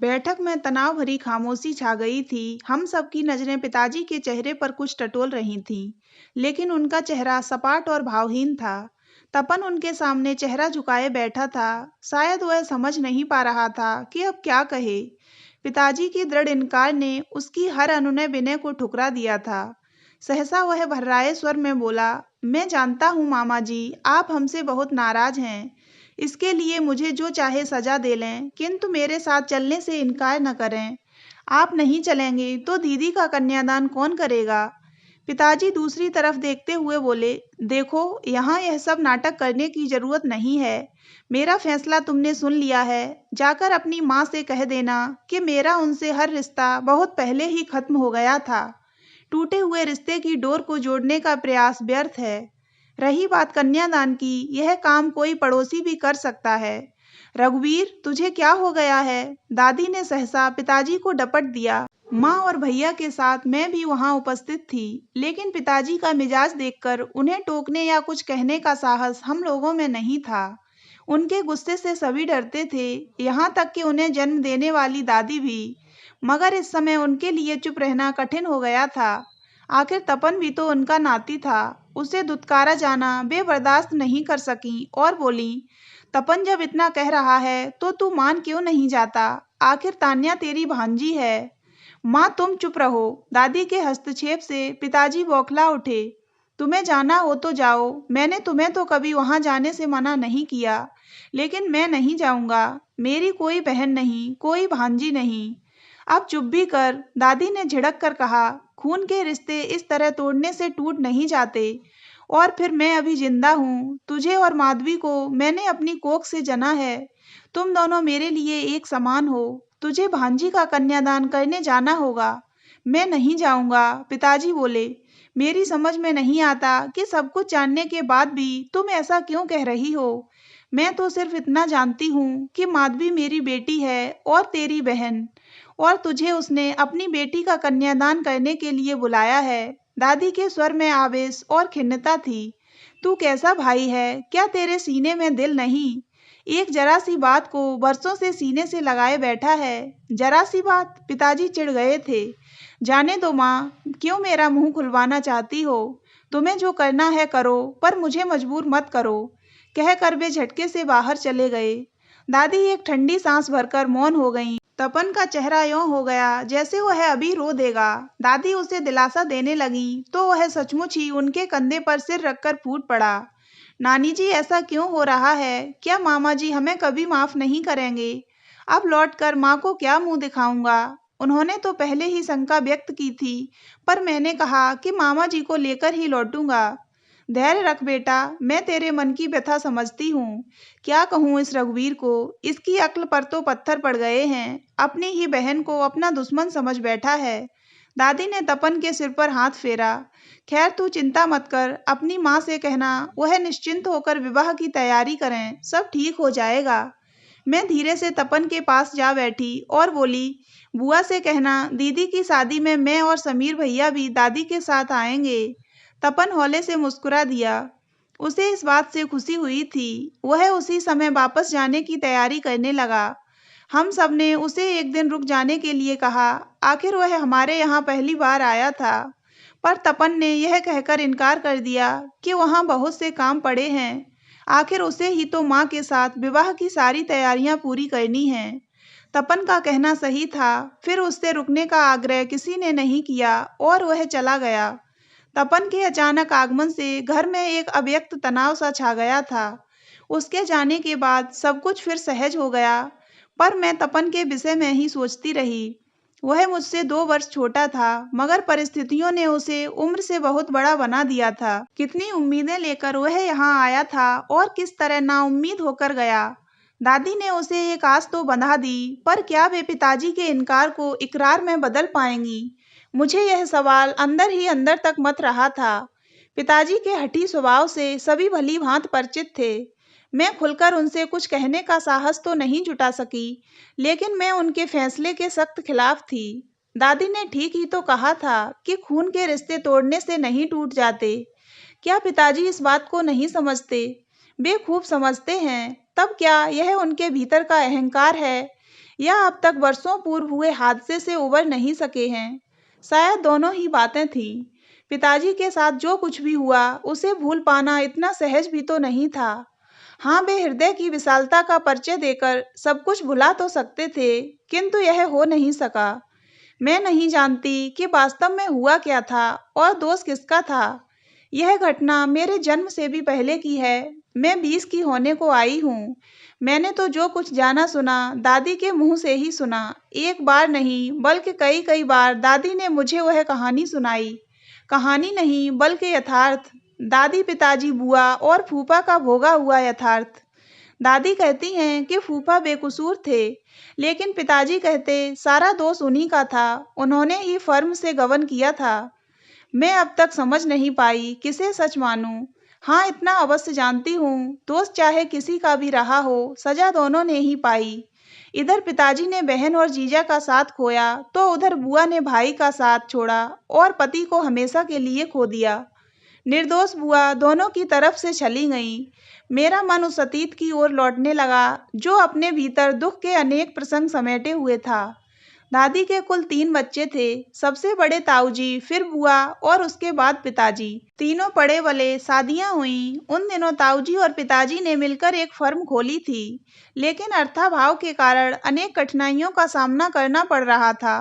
बैठक में तनाव भरी खामोशी छा गई थी। हम सबकी नजरें पिताजी के चेहरे पर कुछ टटोल रही थीं, लेकिन उनका चेहरा सपाट और भावहीन था। तपन उनके सामने चेहरा झुकाए बैठा था। शायद वह समझ नहीं पा रहा था कि अब क्या कहे। पिताजी की दृढ़ इनकार ने उसकी हर अनुनय विनय को ठुकरा दिया था। सहसा वह भर्राए स्वर में बोला, मैं जानता हूँ मामा जी, आप हमसे बहुत नाराज हैं। इसके लिए मुझे जो चाहे सजा दे लें, किंतु मेरे साथ चलने से इनकार न करें। आप नहीं चलेंगे तो दीदी का कन्यादान कौन करेगा? पिताजी दूसरी तरफ देखते हुए बोले, देखो, यहाँ यह सब नाटक करने की जरूरत नहीं है। मेरा फैसला तुमने सुन लिया है। जाकर अपनी माँ से कह देना कि मेरा उनसे हर रिश्ता बहुत पहले ही खत्म हो गया था। टूटे हुए रिश्ते की डोर को जोड़ने का प्रयास व्यर्थ है। रही बात कन्यादान की, यह काम कोई पड़ोसी भी कर सकता है। रघुवीर, तुझे क्या हो गया है? दादी ने सहसा पिताजी को डपट दिया। माँ और भैया के साथ मैं भी वहां उपस्थित थी, लेकिन पिताजी का मिजाज देखकर उन्हें टोकने या कुछ कहने का साहस हम लोगों में नहीं था। उनके गुस्से से सभी डरते थे, यहाँ तक कि उन्हें जन्म देने वाली दादी भी। मगर इस समय उनके लिए चुप रहना कठिन हो गया था। आखिर तपन भी तो उनका नाती था। उसे दुत्कारा जाना वे बर्दाश्त नहीं कर सकीं और बोलीं, तपन जब इतना कह रहा है तो तू मान क्यों नहीं जाता? आखिर तान्या तेरी भांजी है। माँ, तुम चुप रहो। दादी के हस्तक्षेप से पिताजी बौखला उठे। तुम्हें जाना हो तो जाओ, मैंने तुम्हें तो कभी वहां जाने से मना नहीं किया, लेकिन मैं नहीं जाऊंगा। मेरी कोई बहन नहीं, कोई भांजी नहीं। अब चुप भी कर, दादी ने झिड़क कर कहा। खून के रिश्ते इस तरह तोड़ने से टूट नहीं जाते। और फिर मैं अभी जिंदा हूँ। तुझे और माधवी को मैंने अपनी कोख से जना है। तुम दोनों मेरे लिए एक समान हो। तुझे भांजी का कन्यादान करने जाना होगा। मैं नहीं जाऊंगा, पिताजी बोले। मेरी समझ में नहीं आता कि सब कुछ जानने के बाद भी तुम ऐसा क्यों कह रही हो। मैं तो सिर्फ इतना जानती हूँ कि माधवी मेरी बेटी है और तेरी बहन, और तुझे उसने अपनी बेटी का कन्यादान करने के लिए बुलाया है। दादी के स्वर में आवेश और खिन्नता थी। तू कैसा भाई है? क्या तेरे सीने में दिल नहीं? एक जरा सी बात को बरसों से सीने से लगाए बैठा है। जरा सी बात? पिताजी चिढ़ गए थे। जाने दो माँ, क्यों मेरा मुंह खुलवाना चाहती हो? तुम्हें जो करना है करो, पर मुझे मजबूर मत करो। कहकर वे झटके से बाहर चले गए। दादी एक ठंडी सांस भरकर मौन हो गईं। तपन का चेहरा यों हो गया जैसे वह अभी रो देगा। दादी उसे दिलासा देने लगी तो वह सचमुच ही उनके कंधे पर सिर रखकर फूट पड़ा। नानी जी, ऐसा क्यों हो रहा है? क्या मामा जी हमें कभी माफ नहीं करेंगे? अब लौटकर माँ को क्या मुंह दिखाऊंगा? उन्होंने तो पहले ही शंका व्यक्त की थी, पर मैंने कहा कि मामा जी को लेकर ही लौटूंगा। धैर्य रख बेटा, मैं तेरे मन की व्यथा समझती हूँ। क्या कहूँ इस रघुवीर को? इसकी अक्ल पर तो पत्थर पड़ गए हैं। अपनी ही बहन को अपना दुश्मन समझ बैठा है। दादी ने तपन के सिर पर हाथ फेरा। खैर, तू चिंता मत कर। अपनी माँ से कहना वह निश्चिंत होकर विवाह की तैयारी करें, सब ठीक हो जाएगा। मैं धीरे से तपन के पास जा बैठी और बोली, बुआ से कहना दीदी की शादी में मैं और समीर भैया भी दादी के साथ आएंगे। तपन हौले से मुस्कुरा दिया। उसे इस बात से खुशी हुई थी। वह उसी समय वापस जाने की तैयारी करने लगा। हम सब ने उसे एक दिन रुक जाने के लिए कहा। आखिर वह हमारे यहाँ पहली बार आया था। पर तपन ने यह कहकर इनकार कर दिया कि वहाँ बहुत से काम पड़े हैं। आखिर उसे ही तो माँ के साथ विवाह की सारी तैयारियां पूरी करनी हैं। तपन का कहना सही था। फिर उससे रुकने का आग्रह किसी ने नहीं किया और वह चला गया। तपन के अचानक आगमन से घर में एक अव्यक्त तनाव सा छा गया था। उसके जाने के बाद सब कुछ फिर सहज हो गया, पर मैं तपन के विषय में ही सोचती रही। वह मुझसे 2 वर्ष छोटा था, मगर परिस्थितियों ने उसे उम्र से बहुत बड़ा बना दिया था। कितनी उम्मीदें लेकर वह यहाँ आया था और किस तरह नाउम्मीद होकर गया। दादी ने उसे एक आस तो बंधा दी, पर क्या वे पिताजी के इनकार को इकरार में बदल पाएंगी? मुझे यह सवाल अंदर ही अंदर तक मथ रहा था। पिताजी के हठी स्वभाव से सभी भली भांति परिचित थे। मैं खुलकर उनसे कुछ कहने का साहस तो नहीं जुटा सकी, लेकिन मैं उनके फैसले के सख्त खिलाफ थी। दादी ने ठीक ही तो कहा था कि खून के रिश्ते तोड़ने से नहीं टूट जाते। क्या पिताजी इस बात को नहीं समझते? वे खूब समझते हैं। तब क्या यह उनके भीतर का अहंकार है, या अब तक वर्षों पूर्व हुए हादसे से उबर नहीं सके हैं। शायद दोनों ही बातें थीं। पिताजी के साथ जो कुछ भी हुआ उसे भूल पाना इतना सहज भी तो नहीं था। हाँ, वे हृदय की विशालता का परिचय देकर सब कुछ भुला तो सकते थे, किंतु यह हो नहीं सका। मैं नहीं जानती कि वास्तव में हुआ क्या था और दोष किसका था। यह घटना मेरे जन्म से भी पहले की है। मैं 20 की होने को आई हूँ। मैंने तो जो कुछ जाना सुना दादी के मुंह से ही सुना। एक बार नहीं बल्कि कई कई बार दादी ने मुझे वह कहानी सुनाई। कहानी नहीं बल्कि यथार्थ। दादी, पिताजी, बुआ और फूफा का भोगा हुआ यथार्थ। दादी कहती हैं कि फूफा बेकसूर थे, लेकिन पिताजी कहते सारा दोष उन्हीं का था। उन्होंने ही फर्म से गबन किया था। मैं अब तक समझ नहीं पाई किसे सच मानूं। हाँ, इतना अवश्य जानती हूँ, दोष चाहे किसी का भी रहा हो, सजा दोनों ने ही पाई। इधर पिताजी ने बहन और जीजा का साथ खोया, तो उधर बुआ ने भाई का साथ छोड़ा और पति को हमेशा के लिए खो दिया। निर्दोष बुआ दोनों की तरफ से चली गईं। मेरा मन उस अतीत की ओर लौटने लगा, जो अपने भीतर दुख के अनेक प्रसंग समेटे हुए था। दादी के कुल 3 बच्चे थे। सबसे बड़े ताऊजी, फिर बुआ और उसके बाद पिताजी। तीनों पड़े बले शादियां हुईं। उन दिनों ताऊजी और पिताजी ने मिलकर एक फर्म खोली थी, लेकिन अर्थाभाव के कारण अनेक कठिनाइयों का सामना करना पड़ रहा था।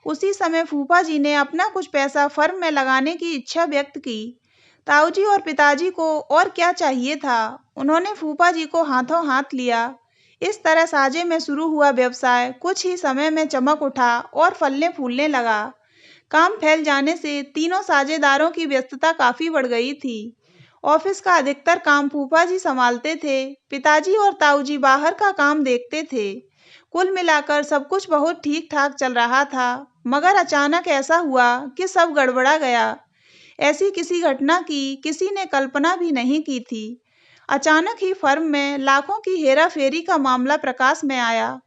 उसी समय फूफा जी ने अपना कुछ पैसा फर्म में लगाने की इच्छा व्यक्त की। ताऊजी और पिताजी को और क्या चाहिए था। उन्होंने फूफा जी को हाथों हाथ लिया। इस तरह साजे में शुरू हुआ व्यवसाय कुछ ही समय में चमक उठा और फलने फूलने लगा। काम फैल जाने से तीनों साझेदारों की व्यस्तता काफी बढ़ गई थी। ऑफिस का अधिकतर काम फूफा जी संभालते थे। पिताजी और ताऊजी बाहर का काम देखते थे। कुल मिलाकर सब कुछ बहुत ठीक ठाक चल रहा था, मगर अचानक ऐसा हुआ कि सब गड़बड़ा गया। ऐसी किसी घटना की किसी ने कल्पना भी नहीं की थी। अचानक ही फर्म में लाखों की हेराफेरी का मामला प्रकाश में आया,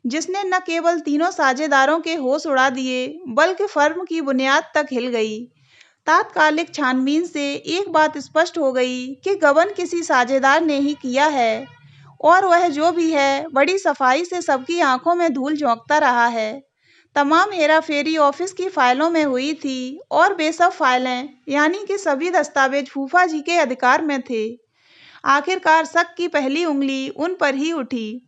जिसने न केवल तीनों साझेदारों के होश उड़ा दिए, बल्कि फर्म की बुनियाद तक हिल गई। तात्कालिक छानबीन से एक बात स्पष्ट हो गई कि गबन किसी साझेदार ने ही किया है, और वह जो भी है बड़ी सफाई से सबकी आंखों में धूल झोंकता रहा है। तमाम हेराफेरी ऑफिस की फाइलों में हुई थी, और वे सब फाइलें यानी कि सभी दस्तावेज फूफा जी के अधिकार में थे। आखिरकार शक की पहली उंगली उन पर ही उठी।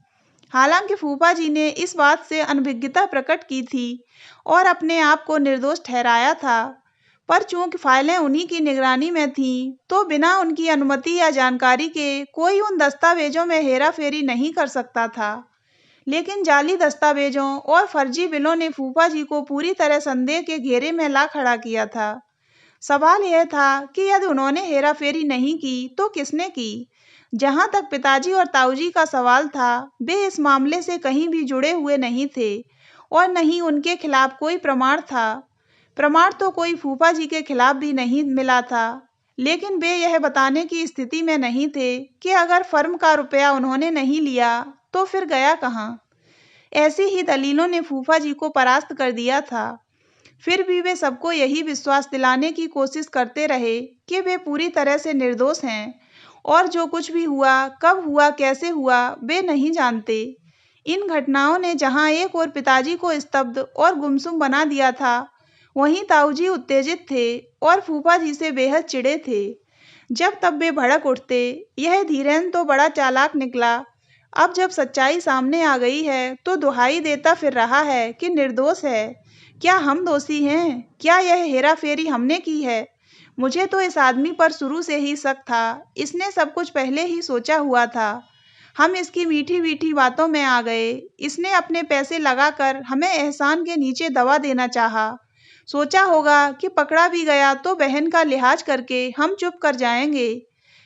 हालांकि फूफा जी ने इस बात से अनभिज्ञता प्रकट की थी और अपने आप को निर्दोष ठहराया था, पर चूंकि फाइलें उन्हीं की निगरानी में थीं, तो बिना उनकी अनुमति या जानकारी के कोई उन दस्तावेजों में हेराफेरी नहीं कर सकता था। लेकिन जाली दस्तावेजों और फर्जी बिलों ने फूफा जी को पूरी तरह संदेह के घेरे में ला खड़ा किया था। सवाल यह था कि यदि उन्होंने हेराफेरी नहीं की तो किसने की। जहां तक पिताजी और ताऊजी का सवाल था, वे इस मामले से कहीं भी जुड़े हुए नहीं थे और न ही उनके खिलाफ कोई प्रमाण था। प्रमाण तो कोई फूफा जी के खिलाफ भी नहीं मिला था, लेकिन वे यह बताने की स्थिति में नहीं थे कि अगर फर्म का रुपया उन्होंने नहीं लिया तो फिर गया कहाँ। ऐसी ही दलीलों ने फूफा जी को परास्त कर दिया था। फिर भी वे सबको यही विश्वास दिलाने की कोशिश करते रहे कि वे पूरी तरह से निर्दोष हैं, और जो कुछ भी हुआ, कब हुआ, कैसे हुआ, वे नहीं जानते। इन घटनाओं ने जहां एक और पिताजी को स्तब्ध और गुमसुम बना दिया था, वहीं ताऊजी उत्तेजित थे और फूफा जी से बेहद चिढ़े थे। जब तब वे भड़क उठते। यह धीरेन तो बड़ा चालाक निकला। अब जब सच्चाई सामने आ गई है, तो दुहाई देता फिर रहा है कि निर्दोष है। क्या हम दोषी हैं? क्या यह हेराफेरी हमने की है? मुझे तो इस आदमी पर शुरू से ही शक था। इसने सब कुछ पहले ही सोचा हुआ था। हम इसकी मीठी मीठी बातों में आ गए। इसने अपने पैसे लगाकर हमें एहसान के नीचे दबा देना चाहा। सोचा होगा कि पकड़ा भी गया तो बहन का लिहाज करके हम चुप कर जाएंगे।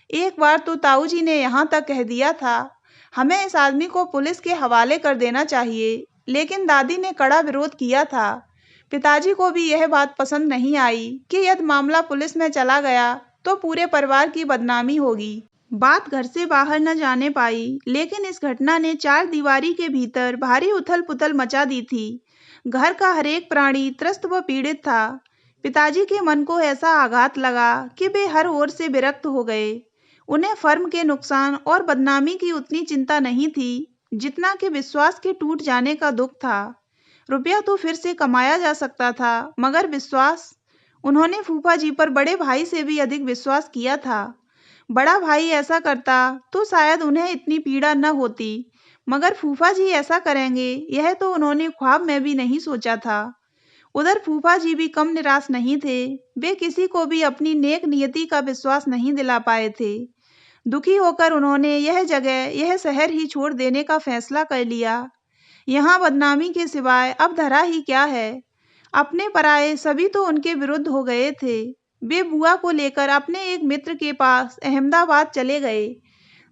एक बार तो ताऊजी ने यहाँ तक कह दिया था, हमें इस आदमी को पुलिस के हवाले कर देना चाहिए, लेकिन दादी ने कड़ा विरोध किया था। पिताजी को भी यह बात पसंद नहीं आई कि यदि मामला पुलिस में चला गया तो पूरे परिवार की बदनामी होगी। बात घर से बाहर न जाने पाई, लेकिन इस घटना ने 4 दीवारी के भीतर भारी उथल-पुथल मचा दी थी। घर का हर एक प्राणी त्रस्त व पीड़ित था। पिताजी के मन को ऐसा आघात लगा कि वे हर ओर से विरक्त हो गए। उन्हें फर्म के नुकसान और बदनामी की उतनी चिंता नहीं थी जितना कि विश्वास के टूट जाने का दुख था। रुपया तो फिर से कमाया जा सकता था, मगर विश्वास? उन्होंने फूफा जी पर बड़े भाई से भी अधिक विश्वास किया था। बड़ा भाई ऐसा करता तो शायद उन्हें इतनी पीड़ा न होती, मगर फूफा जी ऐसा करेंगे, यह तो उन्होंने ख्वाब में भी नहीं सोचा था। उधर फूफा जी भी कम निराश नहीं थे। वे किसी को भी अपनी नेक नियति का विश्वास नहीं दिला पाए थे। दुखी होकर उन्होंने यह जगह, यह शहर ही छोड़ देने का फैसला कर लिया। यहाँ बदनामी के सिवाय अब धरा ही क्या है। अपने पराये सभी तो उनके विरुद्ध हो गए थे। वे बुआ को लेकर अपने एक मित्र के पास अहमदाबाद चले गए।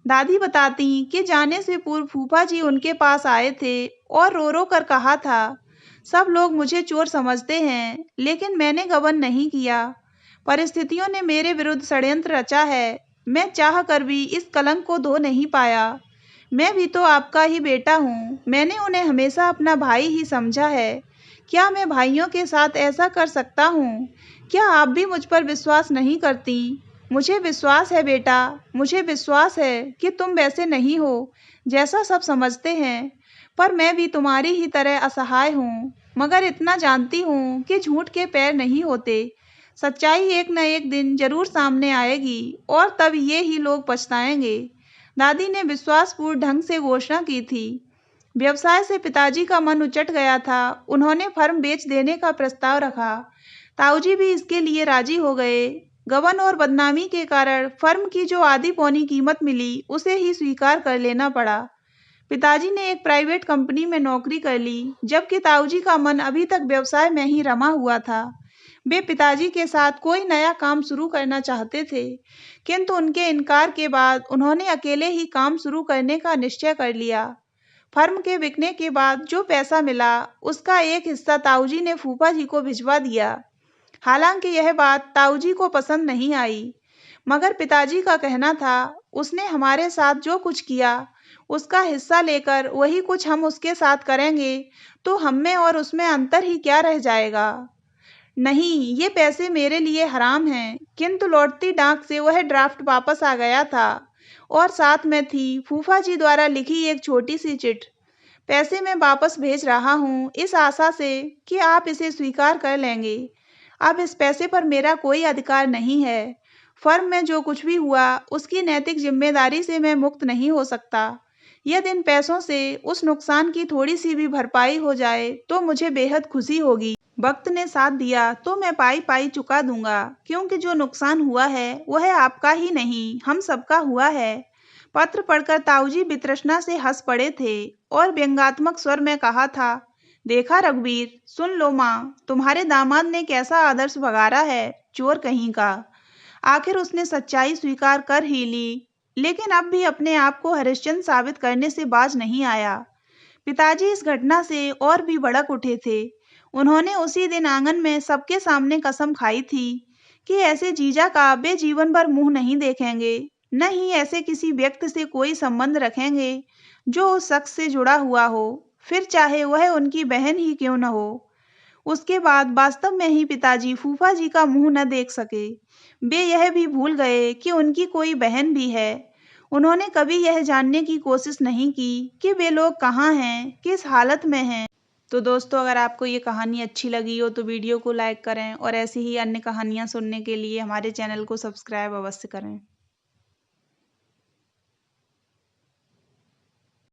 दादी बताती कि जाने से पूर्व फूफा जी उनके पास आए थे और रो रो कर कहा था, सब लोग मुझे चोर समझते हैं, लेकिन मैंने गबन नहीं किया। परिस्थितियों ने मेरे विरुद्ध षड्यंत्र रचा है। मैं चाह कर भी इस कलंक को धो नहीं पाया। मैं भी तो आपका ही बेटा हूँ। मैंने उन्हें हमेशा अपना भाई ही समझा है। क्या मैं भाइयों के साथ ऐसा कर सकता हूँ? क्या आप भी मुझ पर विश्वास नहीं करती? मुझे विश्वास है बेटा, मुझे विश्वास है कि तुम वैसे नहीं हो जैसा सब समझते हैं, पर मैं भी तुम्हारी ही तरह असहाय हूँ। मगर इतना जानती हूँ कि झूठ के पैर नहीं होते। सच्चाई एक न एक दिन जरूर सामने आएगी और तब ये ही लोग पछताएंगे। दादी ने विश्वासपूर्ण ढंग से घोषणा की थी। व्यवसाय से पिताजी का मन उचट गया था। उन्होंने फर्म बेच देने का प्रस्ताव रखा। ताऊजी भी इसके लिए राजी हो गए। गबन और बदनामी के कारण फर्म की जो आधी पौनी कीमत मिली, उसे ही स्वीकार कर लेना पड़ा। पिताजी ने एक प्राइवेट कंपनी में नौकरी कर ली, जबकि ताऊजी का मन अभी तक व्यवसाय में ही रमा हुआ था। वे पिताजी के साथ कोई नया काम शुरू करना चाहते थे, किंतु उनके इनकार के बाद उन्होंने अकेले ही काम शुरू करने का निश्चय कर लिया। फर्म के बिकने के बाद जो पैसा मिला, उसका एक हिस्सा ताऊजी ने फूफा जी को भिजवा दिया। हालांकि यह बात ताऊजी को पसंद नहीं आई, मगर पिताजी का कहना था, उसने हमारे साथ जो कुछ किया, उसका हिस्सा लेकर वही कुछ हम उसके साथ करेंगे, तो हम में और उसमें अंतर ही क्या रह जाएगा। नहीं, ये पैसे मेरे लिए हराम हैं। किंतु लौटती डाक से वह ड्राफ्ट वापस आ गया था और साथ में थी फूफा जी द्वारा लिखी एक छोटी सी चिट। पैसे मैं वापस भेज रहा हूँ, इस आशा से कि आप इसे स्वीकार कर लेंगे। अब इस पैसे पर मेरा कोई अधिकार नहीं है। फर्म में जो कुछ भी हुआ, उसकी नैतिक जिम्मेदारी से मैं मुक्त नहीं हो सकता। यदि इन पैसों से उस नुकसान की थोड़ी सी भी भरपाई हो जाए, तो मुझे बेहद खुशी होगी। वक्त ने साथ दिया तो मैं पाई पाई चुका दूंगा, क्योंकि जो नुकसान हुआ है वह आपका ही नहीं, हम सबका हुआ है। पत्र पढ़कर ताऊजी वितृष्णा से हंस पड़े थे और व्यंग्यात्मक स्वर में कहा था, देखा रघुवीर, सुन लो माँ, तुम्हारे दामाद ने कैसा आदर्श भगाड़ा है, चोर कहीं का। आखिर उसने सच्चाई स्वीकार कर ही ली, लेकिन अब भी अपने आप को हरिश्चंद्र साबित करने से बाज नहीं आया। पिताजी इस घटना से और भी भड़क उठे थे। उन्होंने उसी दिन आंगन में सबके सामने कसम खाई थी कि ऐसे जीजा का वे जीवन भर मुंह नहीं देखेंगे, न ही ऐसे किसी व्यक्ति से कोई संबंध रखेंगे जो उस शख्स से जुड़ा हुआ हो, फिर चाहे वह उनकी बहन ही क्यों न हो। उसके बाद वास्तव में ही पिताजी फूफा जी का मुंह न देख सके। वे यह भी भूल गए कि उनकी कोई बहन भी है। उन्होंने कभी यह जानने की कोशिश नहीं की कि वे लोग कहाँ हैं, किस हालत में हैं। तो दोस्तों, अगर आपको ये कहानी अच्छी लगी हो तो वीडियो को लाइक करें और ऐसी ही अन्य कहानियाँ सुनने के लिए हमारे चैनल को सब्सक्राइब अवश्य करें।